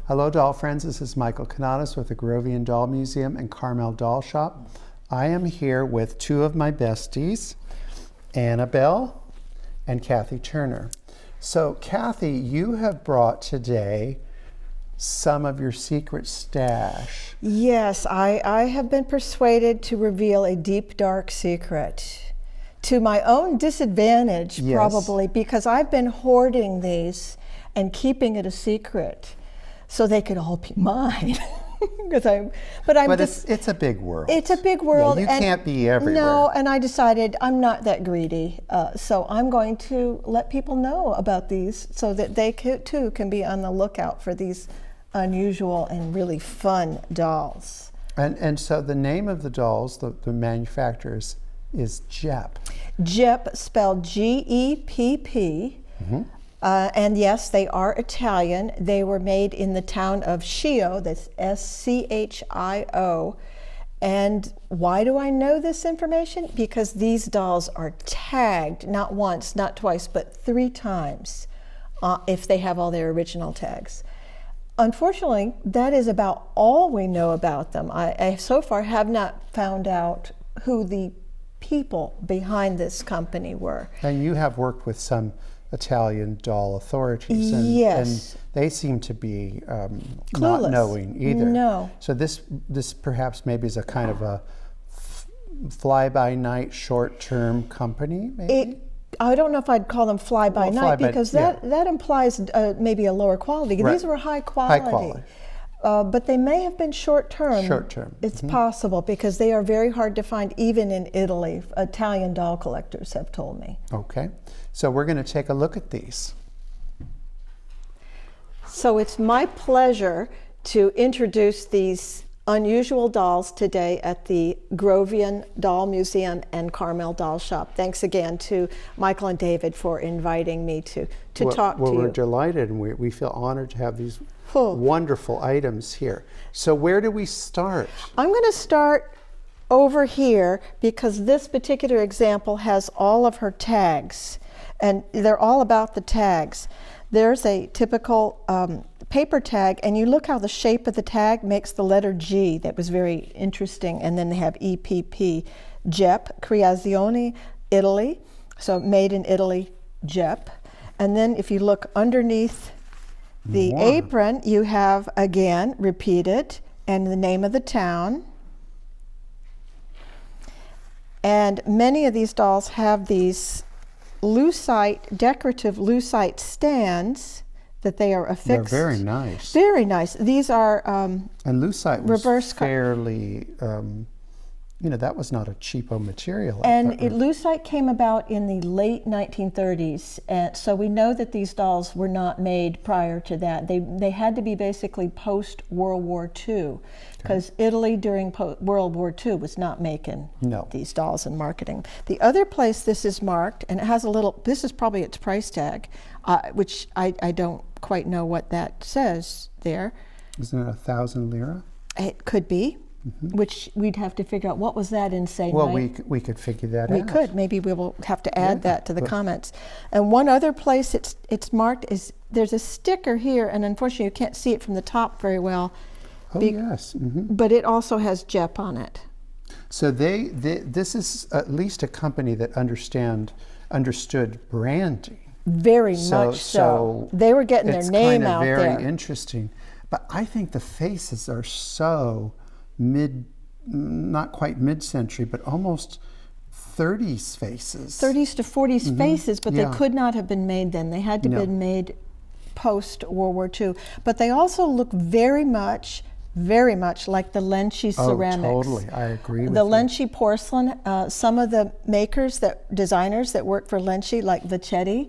Hello, doll friends. This is Michael Canadas with the Grovian Doll Museum and Carmel Doll Shop. I am here with two of my besties, Annabelle and Kathy Turner. So, Kathy, you have brought today some of your secret stash. Yes, I have been persuaded to reveal a deep, dark secret. To my own disadvantage, Yes. probably, because I've been hoarding these and keeping it a secret so they could all be mine. But it's a big world. It's a big world. Yeah, you can't be everywhere. No, and I decided I'm not that greedy. So I'm going to let people know about these so that they too can be on the lookout for these unusual and really fun dolls. And so the name of the dolls, the manufacturers, is Gepp. Gepp, spelled G-E-P-P. Mm-hmm. And yes, they are Italian. They were made in the town of Schio, that's S-C-H-I-O. And why do I know this information? Because these dolls are tagged, not once, not twice, but 3 times if they have all their original tags. Unfortunately, that is about all we know about them. I so far have not found out who the people behind this company were. And you have worked with some Italian doll authorities, and, yes. and they seem to be not knowing either. No. So this perhaps maybe is a kind of a fly-by-night, short-term company, maybe? I don't know if I'd call them fly-by-night because that implies maybe a lower quality. Right. These were high quality. High quality. But they may have been short-term. Short-term. It's possible because they are very hard to find even in Italy. Italian doll collectors have told me. Okay. So we're going to take a look at these. So it's my pleasure to introduce these unusual dolls today at the Grovian Doll Museum and Carmel Doll Shop. Thanks again to Michael and David for inviting me to talk to you. We're delighted, and we feel honored to have these wonderful items here. So where do we start? I'm going to start over here because this particular example has all of her tags, and they're all about the tags. There's a typical paper tag, and you look how the shape of the tag makes the letter G. That was very interesting. And then they have EPP, Gepp, Creazione, Italy. So made in Italy, Gepp. And then if you look underneath the apron, you have, again, repeated, and the name of the town. And many of these dolls have these lucite, decorative lucite stands that they are affixed. They're very nice. Very nice. These are and lucite was reverse fairly, that was not a cheapo material. And lucite came about in the late 1930s, and so we know that these dolls were not made prior to that. They had to be basically post World War II, because Italy during World War II was not making these dolls and marketing. The other place this is marked, and it has a little, this is probably its price tag, which I don't quite know what that says there. Isn't it 1,000 lira? It could be. Mm-hmm. Which we'd have to figure out. What was that in, say, well, we could figure that out. We could. Maybe we will have to add that to the comments. And one other place it's marked is, there's a sticker here, and unfortunately you can't see it from the top very well. Oh, yes. Mm-hmm. But it also has Gepp on it. So this is at least a company that understood branding. Very much so. They were getting their name out there. It's kind of very interesting. But I think the faces are so not quite mid-century, but almost 30s faces. 30s to 40s faces, but they could not have been made then. They had to have been made post-World War II. But they also look very much like the Lenci ceramics. Oh, totally. I agree with the you. Lenci porcelain, some of the designers that work for Lenci, like Vicetti,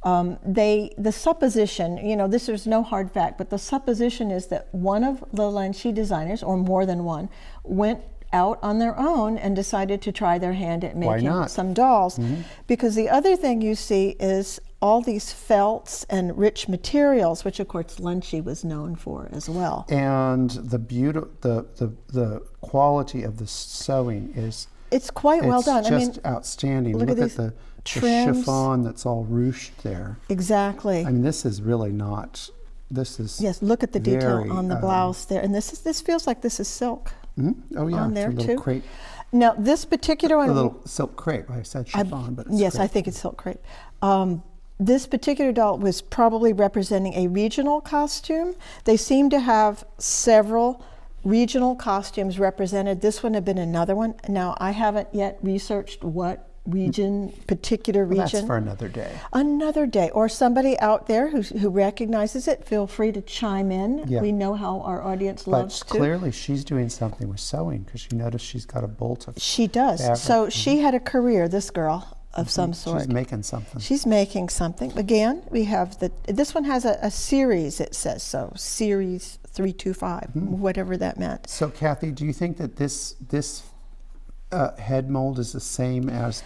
the supposition, this is no hard fact, but the supposition is that one of the Lenci designers, or more than one, went out on their own and decided to try their hand at making some dolls. Mm-hmm. Because the other thing you see is all these felts and rich materials, which of course Lenci was known for as well. And the quality of the sewing is quite well done. It's just outstanding. Look at the chiffon that's all ruched there. Exactly. I mean, this is really not this is Yes, look at the detail very, on the blouse there. And this feels like this is silk oh yeah, on it's there a little too. crepe, Now, this particular one, a little silk crepe. I said chiffon, but it's yes, I crepe. think it's silk crepe. This particular doll was probably representing a regional costume. They seem to have several regional costumes represented. This one had been another one. Now, I haven't yet researched what particular region. Well, that's for another day. Another day. Or somebody out there who recognizes it, feel free to chime in. Yeah. We know how our audience But loves to. clearly she's doing something with sewing, because you notice she's got a bolt of She does. fabric. So she had a career, this girl, of some sort. She's making something. She's making something. Again, we have this one has a series, it says so, series 325, whatever that meant. So Kathy, do you think that this head mold is the same as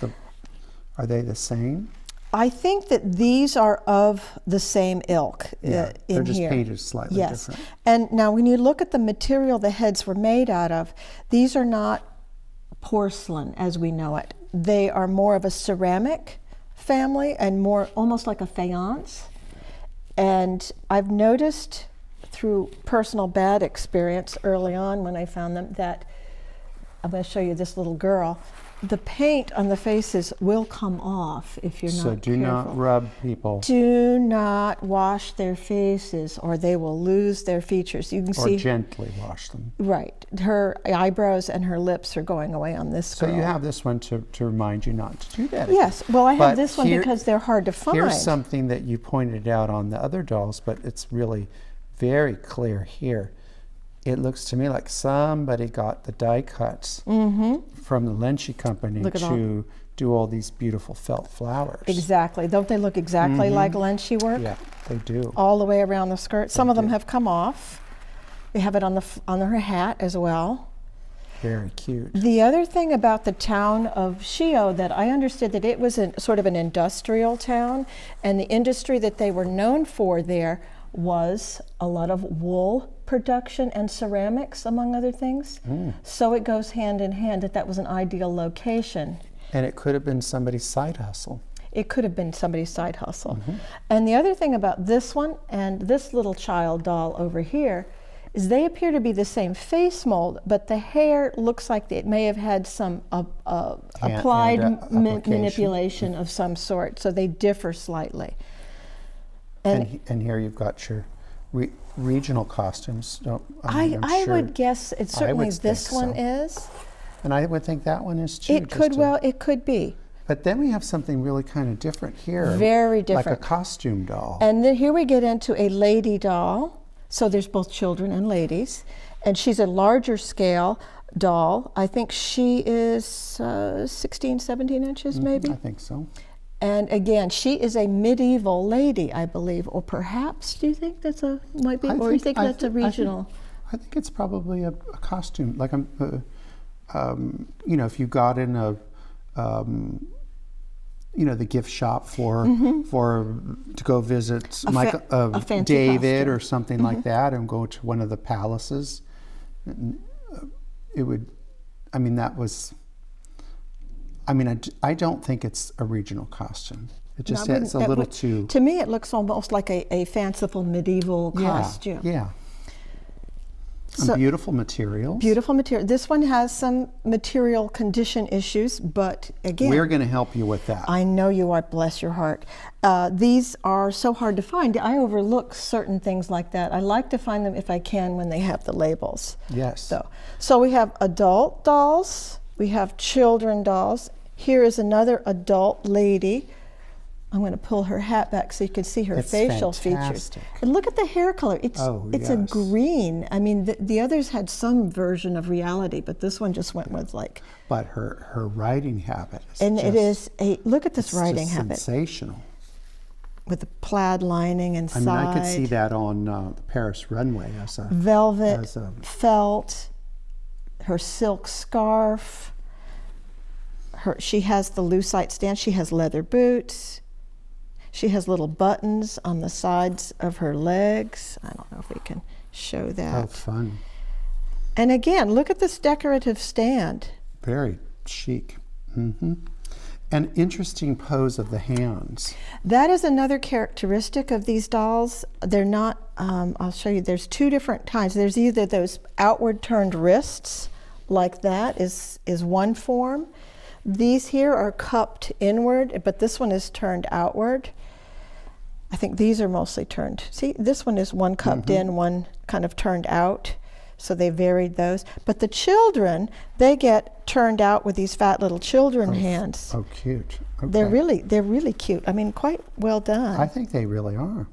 are they the same? I think that these are of the same ilk Yeah, in they're just here. painted slightly Yes. different. And now when you look at the material the heads were made out of, these are not porcelain as we know it. They are more of a ceramic family and more almost like a faience. And I've noticed through personal bad experience early on when I found them that, I'm going to show you this little girl, the paint on the faces will come off if you're not So do not careful. rub people Do not wash their faces or they will lose their features. You can or see, gently wash them. right, her eyebrows and her lips are going away on this So girl. you have this one to remind you not to do that. Yes, well I have But this one here- because they're hard to find. Here's something that you pointed out on the other dolls, but it's really very clear here. It looks to me like somebody got the die cuts from the Lenchi company Look at to do all these beautiful felt flowers. Exactly. Don't they look exactly like Lenchi work? Yeah, they do. All the way around the skirt. Some of them do. have come off. They have it on her hat as well. Very cute. The other thing about the town of Shio that I understood that it was sort of an industrial town, and the industry that they were known for there was a lot of wool production and ceramics, among other things. So it goes hand in hand that was an ideal location. And it could have been somebody's side hustle. It could have been somebody's side hustle. And the other thing about this one and this little child doll over here is they appear to be the same face mold, but the hair looks like it may have had some applied application. manipulation of some sort, so they differ slightly. And here you've got your regional costumes. I'm I sure. would guess it's certainly would this think one so. is. And I would think that one is too. It could it could be. But then we have something really kind of different here. Very Like different. a costume doll. And then here we get into a lady doll. So there's both children and ladies. And she's a larger scale doll. I think she is 16, 17 inches maybe. I think so. And again, she is a medieval lady, I believe. Or perhaps, do you think that's might be, or you think that's a regional? I think it's probably a costume. Like if you got in the gift shop for to go visit a fancy David costume. or something like that, and go to one of the palaces. It would. I mean, that was. I mean, I don't think it's a regional costume. It just it's a little too. To me, it looks almost like a fanciful medieval costume. Yeah. So, beautiful materials. Beautiful material. This one has some material condition issues, but again, we're going to help you with that. I know you are, bless your heart. These are so hard to find. I overlook certain things like that. I like to find them if I can when they have the labels. Yes. So we have adult dolls, we have children dolls. Here is another adult lady. I'm going to pull her hat back so you can see her It's facial fantastic. features. And look at the hair color. It's a yes. green. I mean, the others had some version of reality, but this one just went with like. But her writing habit is And just, it is look at this writing just habit sensational. with the plaid lining inside. I mean, I could see that on the Paris runway as a velvet, felt, her silk scarf. She has the lucite stance. She has leather boots. She has little buttons on the sides of her legs. I don't know if we can show that. Oh, fun. And again, look at this decorative stand. Very chic. An interesting pose of the hands. That is another characteristic of these dolls. They're not, I'll show you, there's two different kinds. There's either those outward turned wrists, like that is one form. These here are cupped inward, but this one is turned outward. I think these are mostly turned. See, this one is one cupped in, one kind of turned out. So they varied those. But the children, they get turned out with these fat little children hands. Oh, cute. Okay. They're really cute. I mean, quite well done. I think they really are.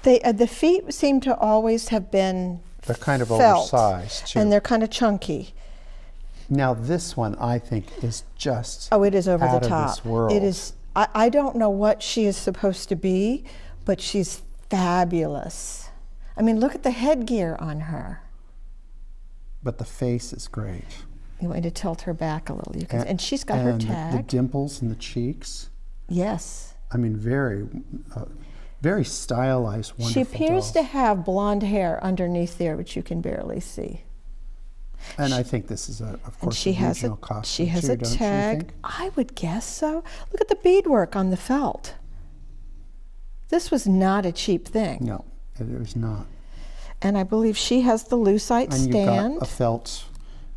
They the feet seem to always have been They're kind of felt, oversized too. and they're kind of chunky. Now this one I think is just Oh, it is over out the of top. this world. It is. I don't know what she is supposed to be, but she's fabulous. I mean, look at the headgear on her. But the face is great. You want to tilt her back a little. You can, and she's got her and tag. the dimples in the cheeks. Yes. I mean, very stylized, wonderful She appears doll. to have blonde hair underneath there, which you can barely see. And I think this is, of And course, she a has regional a costume she has too, a don't you tag. think? I would guess so. Look at the beadwork on the felt. This was not a cheap thing. No, it is not. And I believe she has the lucite And stand. you've got a felt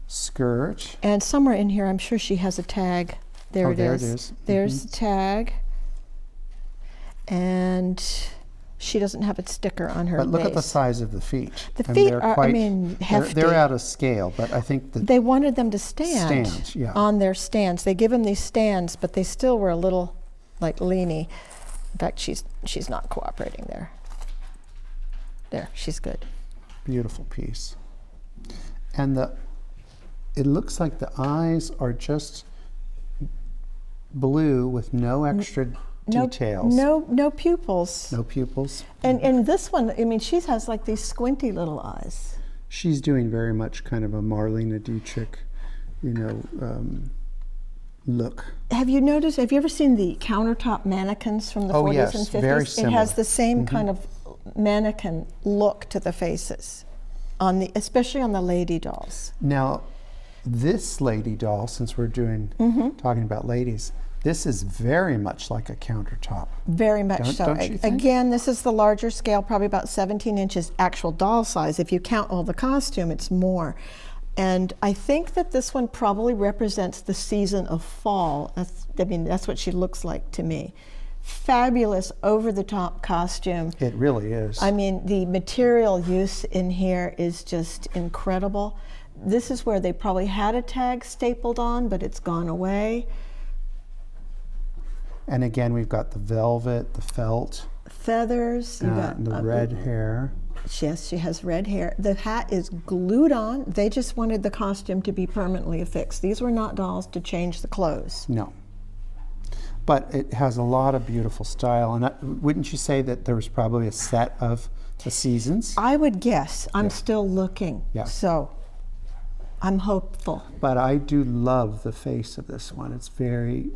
skirt. And somewhere in here, I'm sure she has a tag. There Oh, it there is. it is. There's the tag. And she doesn't have a sticker on her But look at the base. size of the feet. The And feet they're are, I quite- mean, hefty. They're out of scale, but I think that They wanted them to stand, Stand, yeah. on their stands. They give them these stands, but they still were a little like leany. In fact, she's not cooperating there. There, she's good. beautiful piece. And it looks like the eyes are just blue with no extra details. No pupils. No pupils. And this one, I mean, she has like these squinty little eyes. She's doing very much kind of a Marlene Dietrich, look. Have you ever seen the countertop mannequins from the Oh, 40s yes, and 50s? very It has similar. the same kind of mannequin look to the faces, especially on the lady dolls. Now, this lady doll, since we're talking about ladies, this is very much like a countertop. Very much so. Don't you think? Again, this is the larger scale, probably about 17 inches actual doll size. If you count all the costume, it's more. And I think that this one probably represents the season of fall. That's what she looks like to me. Fabulous, over-the-top costume. It really is. I mean, the material use in here is just incredible. This is where they probably had a tag stapled on, but it's gone away. And again, we've got the velvet, the felt, Feathers. You got the red hair. Yes, she has red hair. The hat is glued on. They just wanted the costume to be permanently affixed. These were not dolls to change the clothes. No. But it has a lot of beautiful style. And wouldn't you say that there was probably a set of the seasons? I would guess. I'm still looking. Yeah. So I'm hopeful. But I do love the face of this one. It's very,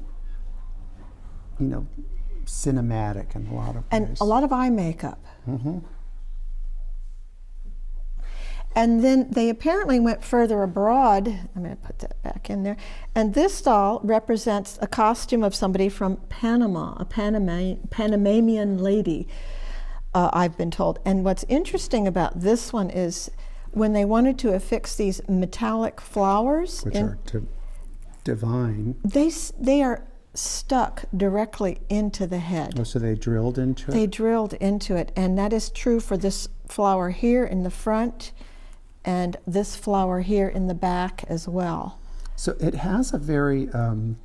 cinematic in a lot of ways. And a lot of eye makeup. And then they apparently went further abroad. I'm going to put that back in there. And this doll represents a costume of somebody from Panama, a Panamanian lady, I've been told. And what's interesting about this one is when they wanted to affix these metallic flowers, Which are divine. they are stuck directly into the head. Oh, so they drilled into it? They drilled into it, and that is true for this flower here in the front and this flower here in the back as well. So it has a very an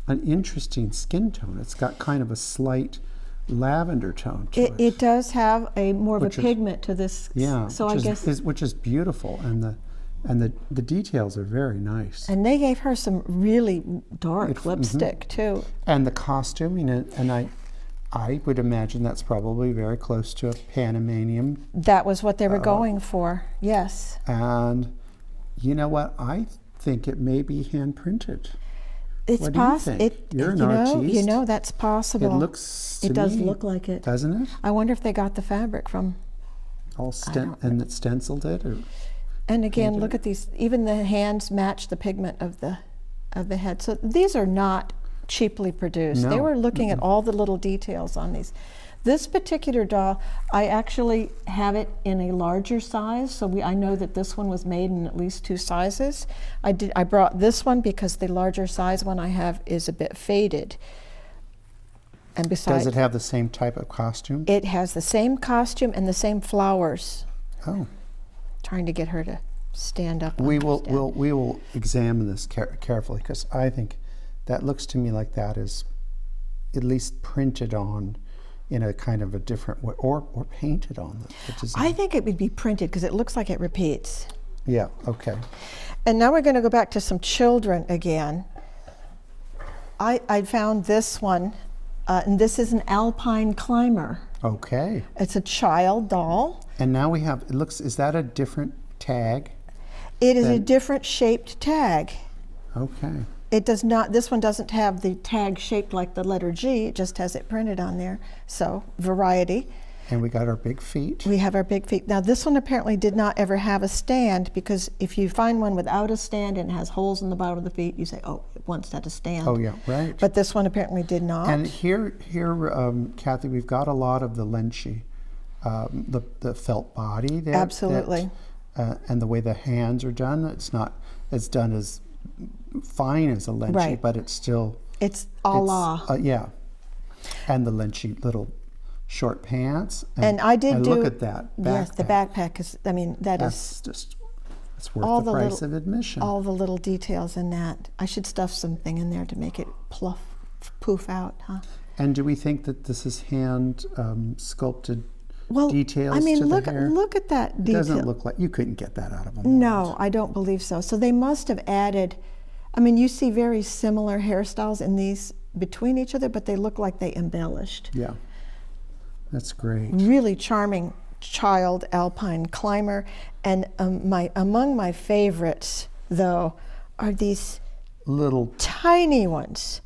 interesting skin tone. It's got kind of a slight lavender tone to it. It does have a more of Which a is- pigment to this. Yeah, So which I guess. which is beautiful, and the details are very nice. And they gave her some really dark lipstick too. And the costume, and I would imagine that's probably very close to a Panamanian. That was what they were going for. Yes. And you know what? I think it may be hand printed. It's What do you possible. think? You're an artiste. That's possible. It looks. To It does me, look like it. doesn't it? I wonder if they got the fabric from. And it stenciled it, or And again, look at these. Even the hands match the pigment of the of the head. So these are not cheaply produced. They No. were looking at all the little details on these. This particular doll, I actually have it in a larger size, so I know that this one was made in at least 2 sizes. I brought this one because the larger size one I have is a bit faded. And besides, Does it have the same type of costume? it has the same costume and the same flowers. Oh. Trying to get her to stand up. on We her will stand. we will examine this carefully, because I think that looks to me like that is at least printed on in a kind of a different way, or painted on the design. I think it would be printed because it looks like it repeats. Yeah, okay. And now we're going to go back to some children again. I found this one, and this is an Alpine Climber. Okay. It's a child doll. And now we have, it looks, is that a different tag? It is a Then- different shaped tag. Okay. It does not, this one doesn't have the tag shaped like the letter G, it just has it printed on there. So, variety. And we got our big feet. We have our big feet. Now, this one apparently did not ever have a stand, because if you find one without a stand and has holes in the bottom of the feet, you say, oh, it once had a stand. Oh yeah, right. But this one apparently did not. And here, Kathy, we've got a lot of the lenchi, the felt body there. Absolutely. And the way the hands are done, it's done as fine as a lenchi, Right. but it's still, It's a la. yeah. And the lenchi little short pants. And I did do. look at that. Yes, the backpack. backpack is, I mean, That's just, it's worth all the the price little- of admission. all the little details in that. I should stuff something in there to make it poof out, huh? And do we think that this is hand sculpted Well, details I mean, to look the hair? look at that It detail. doesn't look like, you couldn't get that out of a mold. No, I don't believe so. So they must have added, I mean, you see very similar hairstyles in these between each other, but they look like they embellished. Yeah, that's great. Really charming child Alpine Climber. And among my favorites, though, are these Little, tiny ones.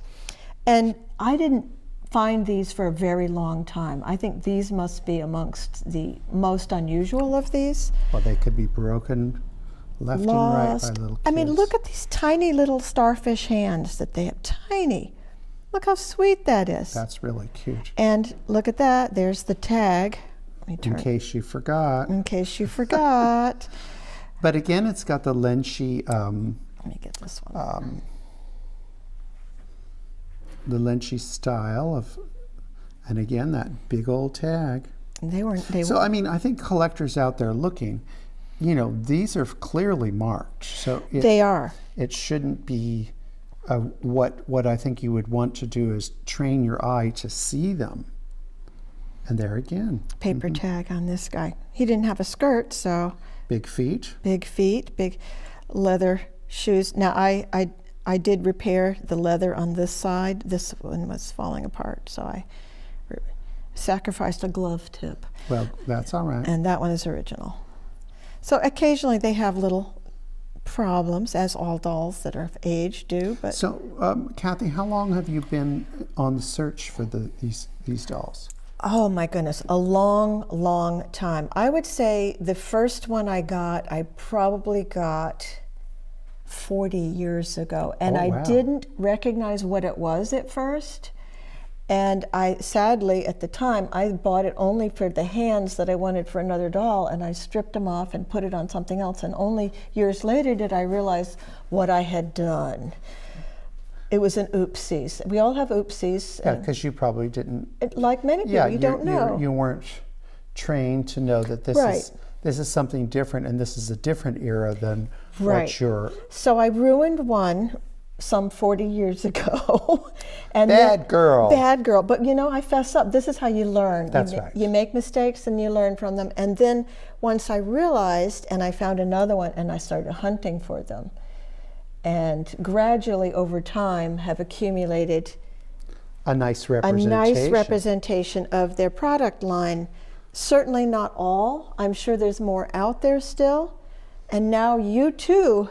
And I didn't find these for a very long time. I think these must be amongst the most unusual of these. well, they could be broken left and right by little kids. I mean, look at these tiny little starfish hands that they have. Tiny. Look how sweet that is. That's really cute. And look at that. There's the tag. Let me In turn. case you forgot. In case you forgot. But again, it's got the lenchi, Let me get this one. the lenchi style of, and again, that big old tag. They weren't. So, I mean, I think collectors out there looking, these are clearly marked. So They are. it shouldn't be, what I think you would want to do is train your eye to see them. And there again, Paper tag on this guy. He didn't have a skirt, so big feet. big feet, big leather shoes. Now I did repair the leather on this side. This one was falling apart, so I sacrificed a glove tip, Well, that's all right. and that one is original. So occasionally they have little problems, as all dolls that are of age do. But So, Kathy, how long have you been on the search for these dolls? oh my goodness, a long, long time. I would say the first one I probably got 40 years ago, and Oh, I wow. didn't recognize what it was at first. And I sadly, at the time, I bought it only for the hands that I wanted for another doll, and I stripped them off and put it on something else. And only years later did I realize what I had done. It was an oopsies. We all have oopsies. Yeah, because you probably didn't. Like many people, you don't know. You weren't trained to know that this Right. is something different, and this is a different era than Right. what you're. So I ruined one some 40 years ago. And Bad girl. Bad girl. But I fess up. This is how you learn. That's you, right. You make mistakes and you learn from them. And then once I realized, and I found another one, and I started hunting for them. And gradually over time have accumulated A nice a representation. nice representation of their product line. Certainly not all. I'm sure there's more out there still. And now you too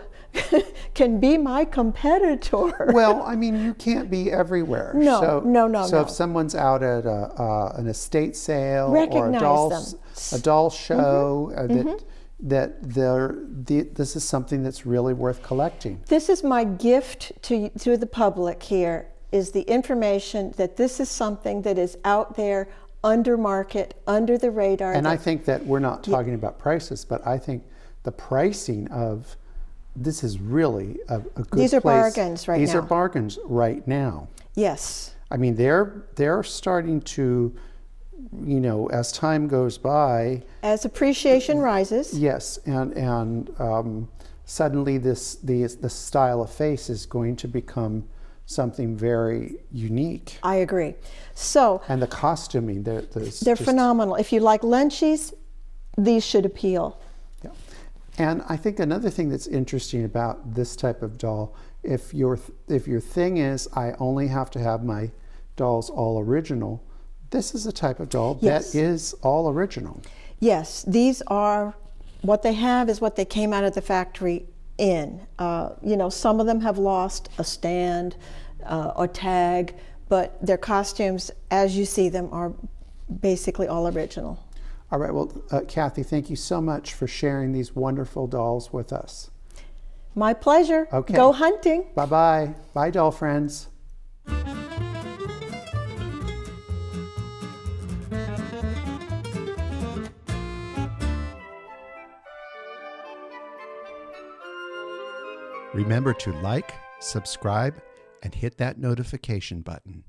can be my competitor. Well, I mean, you can't be everywhere. No, so, no, So no. if someone's out at an estate sale or Recognize them. a doll show, that that this is something that's really worth collecting. This is my gift to the public here, is the information that this is something that is out there under market, under the radar. And I think that we're not talking about prices, but I think the pricing of this is really a good place. These are bargains right now. These are bargains right now. Yes. I mean, they're starting to, you know, as time goes by. As appreciation rises. Yes, and suddenly the style of face is going to become something very unique. I agree. So. And the costuming, they're phenomenal. If you like lunchies, these should appeal. Yeah. And I think another thing that's interesting about this type of doll, if your thing is I only have to have my dolls all original, this is a type of doll that is all original. Yes, these are, what they have is what they came out of the factory in. You know, some of them have lost a stand or tag, but their costumes, as you see them, are basically all original. All right, well, Kathy, thank you so much for sharing these wonderful dolls with us. My pleasure. Okay. Go hunting. Bye-bye. Bye, doll friends. Remember to like, subscribe, and hit that notification button.